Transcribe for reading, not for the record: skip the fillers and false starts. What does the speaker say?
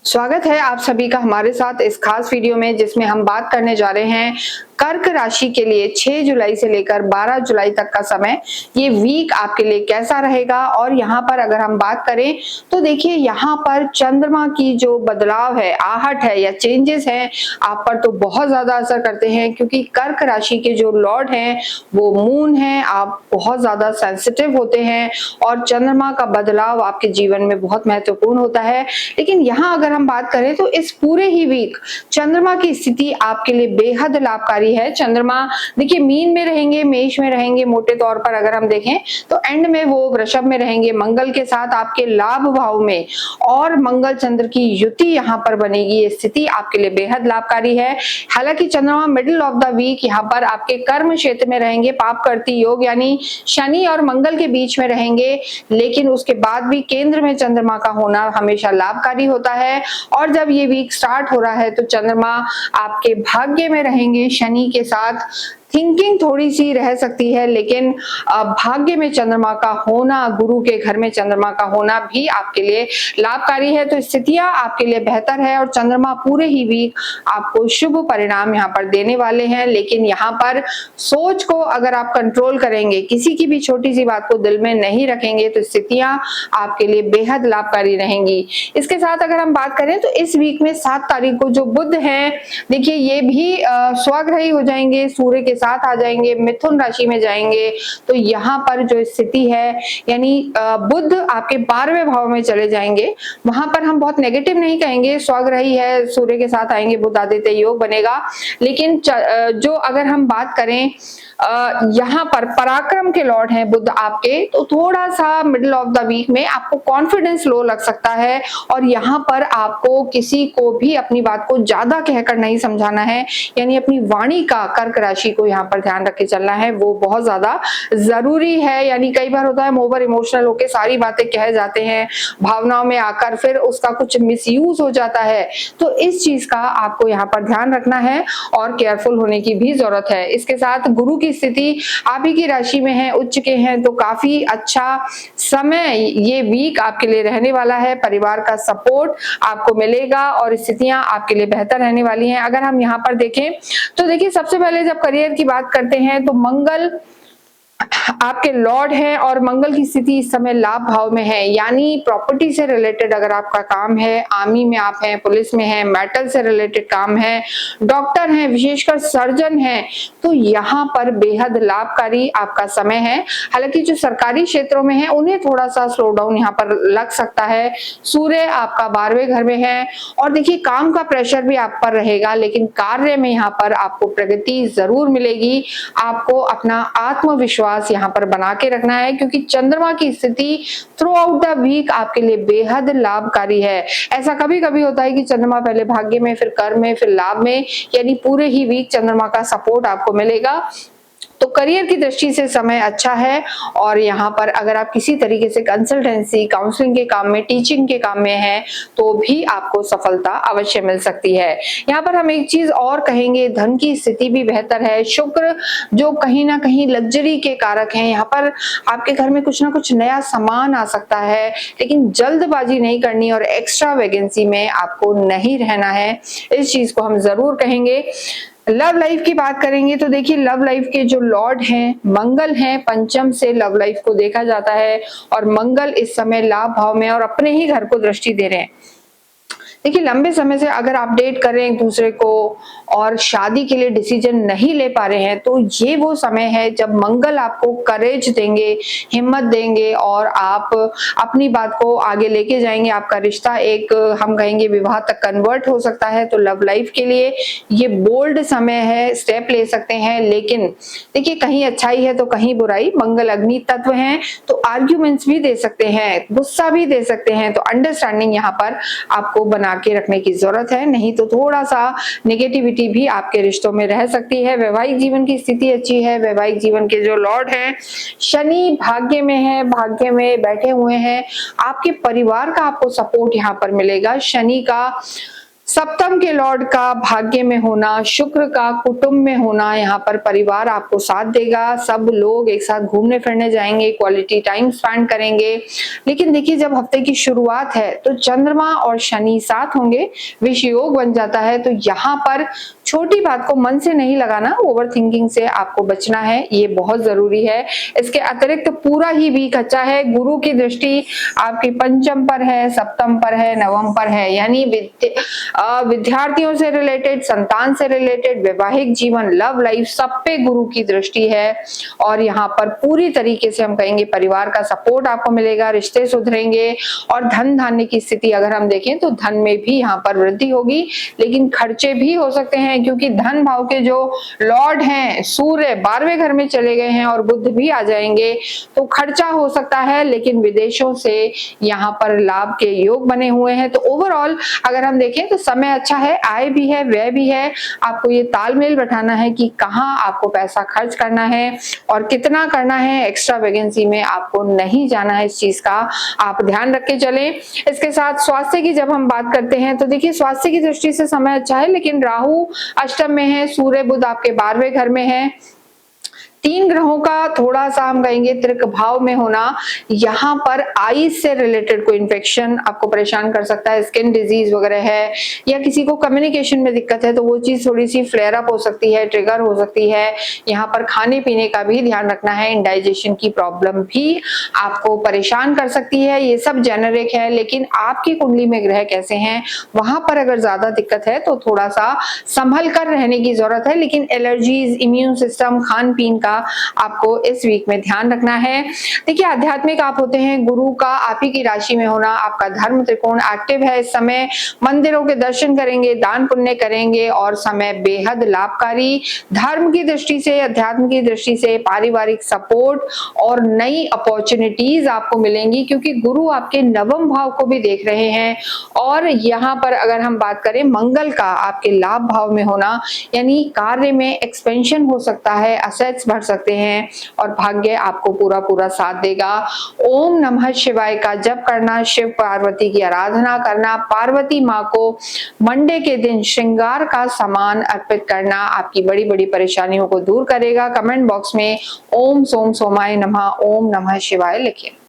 स्वागत है आप सभी का हमारे साथ इस खास वीडियो में, जिसमें हम बात करने जा रहे हैं कर्क राशि के लिए 6 जुलाई से लेकर 12 जुलाई तक का समय। ये वीक आपके लिए कैसा रहेगा। और यहाँ पर अगर हम बात करें तो देखिए, यहाँ पर चंद्रमा की जो बदलाव है, आहट है या चेंजेस हैं, आप पर तो बहुत ज्यादा असर करते हैं, क्योंकि कर्क राशि के जो लॉर्ड हैं वो मून है। आप बहुत ज्यादा सेंसिटिव होते हैं और चंद्रमा का बदलाव आपके जीवन में बहुत महत्वपूर्ण होता है। लेकिन यहाँ अगर हम बात करें तो इस पूरे ही वीक चंद्रमा की स्थिति आपके लिए बेहद लाभकारी है। चंद्रमा देखिए मीन में रहेंगे, मेष में रहेंगे, मोटे तौर पर अगर हम देखें तो एंड में वो वृषभ में रहेंगे मंगल के साथ आपके लाभ भाव में, और मंगल चंद्र की युति यहाँ पर बनेगी। ये स्थिति आपके लिए बेहद लाभकारी है। हालांकि चंद्रमा मिडिल ऑफ द वीक यहाँ पर आपके कर्म क्षेत्र में रहेंगे, पाप करती योग यानी शनि और मंगल के बीच में रहेंगे, लेकिन उसके बाद भी केंद्र में चंद्रमा का होना हमेशा लाभकारी होता है। और जब ये वीक स्टार्ट हो रहा है तो चंद्रमा आपके भाग्य में रहेंगे शनि के साथ। थिंकिंग थोड़ी सी रह सकती है, लेकिन भाग्य में चंद्रमा का होना, गुरु के घर में चंद्रमा का होना भी आपके लिए लाभकारी है। तो स्थितियां आपके लिए बेहतर है और चंद्रमा पूरे ही वीक आपको शुभ परिणाम यहाँ पर देने वाले हैं। लेकिन यहाँ पर सोच को अगर आप कंट्रोल करेंगे, किसी की भी छोटी सी बात को दिल में नहीं रखेंगे, तो स्थितियां आपके लिए बेहद लाभकारी रहेंगी। इसके साथ अगर हम बात करें तो इस वीक में 7 तारीख को जो बुध है, देखिए ये भी स्वग्रही हो जाएंगे, सूर्य के साथ आ जाएंगे, मिथुन राशि में जाएंगे। तो यहाँ पर जो स्थिति है, यानी बुध आपके 12वें भाव में चले जाएंगे। वहां पर हम बहुत नेगेटिव नहीं कहेंगे, स्वग्रही है, सूर्य के साथ आएंगे, बुध आदित्य योग बनेगा। लेकिन जो अगर हम बात करें यहाँ पर पराक्रम के लॉर्ड हैं बुध आपके, तो थोड़ा सा मिडिल ऑफ द वीक में आपको कॉन्फिडेंस लो लग सकता है। और यहाँ पर आपको किसी को भी अपनी बात को ज्यादा कहकर नहीं समझाना है, यानी अपनी वाणी का कर्क राशि को यहाँ पर ध्यान रख के चलना है, वो बहुत ज्यादा जरूरी है। यानी कई बार होता है हम ओवर इमोशनल होकर सारी बातें कह जाते हैं, भावनाओं में आकर फिर उसका कुछ मिसयूज हो जाता है। तो इस चीज का आपको यहाँ पर ध्यान रखना है और केयरफुल होने की भी जरूरत है। इसके साथ गुरु की स्थिति आप ही की राशि में है, उच्च के हैं, तो काफी अच्छा समय ये वीक आपके लिए रहने वाला है। परिवार का सपोर्ट आपको मिलेगा और स्थितियां आपके लिए बेहतर रहने वाली हैं। अगर हम यहाँ पर देखें तो देखिए, सबसे पहले जब करियर की बात करते हैं तो मंगल आपके लॉर्ड है और मंगल की स्थिति इस समय लाभ भाव में है, यानी प्रॉपर्टी से रिलेटेड अगर आपका काम है, आर्मी में आप हैं, पुलिस में हैं, मेटल से रिलेटेड काम है, डॉक्टर हैं, विशेषकर सर्जन हैं, तो यहाँ पर बेहद लाभकारी आपका समय है। हालांकि जो सरकारी क्षेत्रों में है उन्हें थोड़ा सा स्लो डाउन यहाँ पर लग सकता है। सूर्य आपका 12वें घर में है और देखिए काम का प्रेशर भी आप पर रहेगा, लेकिन कार्य में यहाँ पर आपको प्रगति जरूर मिलेगी। आपको अपना आत्मविश्वास यहाँ पर बना के रखना है, क्योंकि चंद्रमा की स्थिति थ्रू आउट द वीक आपके लिए बेहद लाभकारी है। ऐसा कभी कभी होता है कि चंद्रमा पहले भाग्य में, फिर कर्म में, फिर लाभ में, यानी पूरे ही वीक चंद्रमा का सपोर्ट आपको मिलेगा। तो करियर की दृष्टि से समय अच्छा है। और यहाँ पर अगर आप किसी तरीके से कंसल्टेंसी, काउंसलिंग के काम में, टीचिंग के काम में हैं, तो भी आपको सफलता अवश्य मिल सकती है। यहाँ पर हम एक चीज और कहेंगे, धन की स्थिति भी बेहतर है। शुक्र जो कहीं ना कहीं लग्जरी के कारक हैं, यहाँ पर आपके घर में कुछ ना कुछ नया सामान आ सकता है, लेकिन जल्दबाजी नहीं करनी और एक्स्ट्रा वैकेंसी में आपको नहीं रहना है, इस चीज को हम जरूर कहेंगे। लव लाइफ की बात करेंगे तो देखिए, लव लाइफ के जो लॉर्ड हैं मंगल हैं, पंचम से लव लाइफ को देखा जाता है और मंगल इस समय लाभ भाव में और अपने ही घर को दृष्टि दे रहे हैं। देखिए, लंबे समय से अगर आप डेट कर रहे हैं एक दूसरे को और शादी के लिए डिसीजन नहीं ले पा रहे हैं, तो ये वो समय है जब मंगल आपको करेज देंगे, हिम्मत देंगे और आप अपनी बात को आगे लेके जाएंगे। आपका रिश्ता एक हम कहेंगे विवाह तक कन्वर्ट हो सकता है। तो लव लाइफ के लिए ये बोल्ड समय है, स्टेप ले सकते हैं। लेकिन देखिए, कहीं अच्छाई है तो कहीं बुराई। मंगल अग्नि तत्व हैं, तो आर्ग्यूमेंट्स भी दे सकते हैं, गुस्सा भी दे सकते हैं। तो अंडरस्टैंडिंग यहाँ पर आपको बना के रखने की जरूरत है, नहीं तो थोड़ा सा नेगेटिविटी भी आपके रिश्तों में रह सकती है। वैवाहिक जीवन की स्थिति अच्छी है। वैवाहिक जीवन के जो लॉर्ड हैं शनि भाग्य में है, भाग्य में बैठे हुए हैं। आपके परिवार का आपको सपोर्ट यहाँ पर मिलेगा। शनि का सप्तम के लॉर्ड का भाग्य में होना, शुक्र का कुटुंब में होना, यहाँ पर परिवार आपको साथ देगा, सब लोग एक साथ घूमने फिरने जाएंगे, क्वालिटी टाइम स्पेंड करेंगे। लेकिन देखिए जब हफ्ते की शुरुआत है तो चंद्रमा और शनि साथ होंगे, विष योग बन जाता है। तो यहाँ पर छोटी बात को मन से नहीं लगाना, ओवर थिंकिंग से आपको बचना है, ये बहुत जरूरी है। इसके अतिरिक्त पूरा ही वीक अच्छा है। गुरु की दृष्टि आपके पंचम पर है, सप्तम पर है, नवम पर है, यानी विद्यार्थियों से रिलेटेड, संतान से रिलेटेड, वैवाहिक जीवन, लव लाइफ, सब पे गुरु की दृष्टि है। और यहाँ पर पूरी तरीके से हम कहेंगे परिवार का सपोर्ट आपको मिलेगा, रिश्ते सुधरेंगे। और धन धान्य की स्थिति अगर हम देखें तो धन में भी यहाँ पर वृद्धि होगी, लेकिन खर्चे भी हो सकते हैं क्योंकि धन भाव के जो लॉर्ड हैं सूर्य 12वें घर में चले गए हैं और बुध भी आ जाएंगे, तो खर्चा हो सकता है। लेकिन विदेशों से यहाँ पर लाभ के योग बने हुए हैं। तो ओवरऑल अगर हम देखें तो समय अच्छा है, आय भी है, व्यय भी है। आपको ये तालमेल बैठाना है कि कहाँ आपको पैसा खर्च करना है और कितना करना है। एक्स्ट्रा वैकेंसी में आपको नहीं जाना है, इस चीज का आप ध्यान रख के चलें। इसके साथ स्वास्थ्य की जब हम बात करते हैं तो देखिए स्वास्थ्य की दृष्टि से समय अच्छा है, लेकिन राहु अष्टम में है, सूर्य बुध आपके 12वें घर में है। 3 ग्रहों का थोड़ा सा हम कहेंगे त्रिक भाव में होना, यहाँ पर आईज से रिलेटेड कोई इन्फेक्शन आपको परेशान कर सकता है, स्किन डिजीज वगैरह है, या किसी को कम्युनिकेशन में दिक्कत है तो वो चीज थोड़ी सी फ्लेयर अप हो सकती है, ट्रिगर हो सकती है। यहाँ पर खाने पीने का भी ध्यान रखना है, इंडाइजेशन की प्रॉब्लम भी आपको परेशान कर सकती है। ये सब जेनेरिक है, लेकिन आपकी कुंडली में ग्रह कैसे हैं वहां पर अगर ज्यादा दिक्कत है तो थोड़ा सा संभल कर रहने की जरूरत है। लेकिन एलर्जीज, इम्यून सिस्टम, खान पीन का आपको इस वीक में ध्यान रखना है। देखिए आध्यात्मिक आप होते हैं, गुरु का आप ही की राशि में होना, आपका धर्म त्रिकोण एक्टिव है इस समय। मंदिरों के दर्शन करेंगे, दान पुण्य करेंगे और समय बेहद लाभकारी। धर्म की दृष्टि से, अध्यात्म की दृष्टि से पारिवारिक सपोर्ट और नई अपॉर्चुनिटीज आपको मिलेंगी क्योंकि गुरु आपके नवम भाव को भी देख रहे हैं। और यहाँ पर अगर हम बात करें मंगल का आपके लाभ भाव में होना, यानी कार्य में एक्सपेंशन हो सकता है, असेट्स बढ़ सकते हैं और भाग्य आपको पूरा पूरा साथ देगा। ओम नमः शिवाय का जप करना, शिव पार्वती की आराधना करना, पार्वती माँ को मंडे के दिन श्रृंगार का सामान अर्पित करना आपकी बड़ी बड़ी परेशानियों को दूर करेगा। कमेंट बॉक्स में ओम सोम सोमाय नमः, ओम नमः शिवाय लिखें।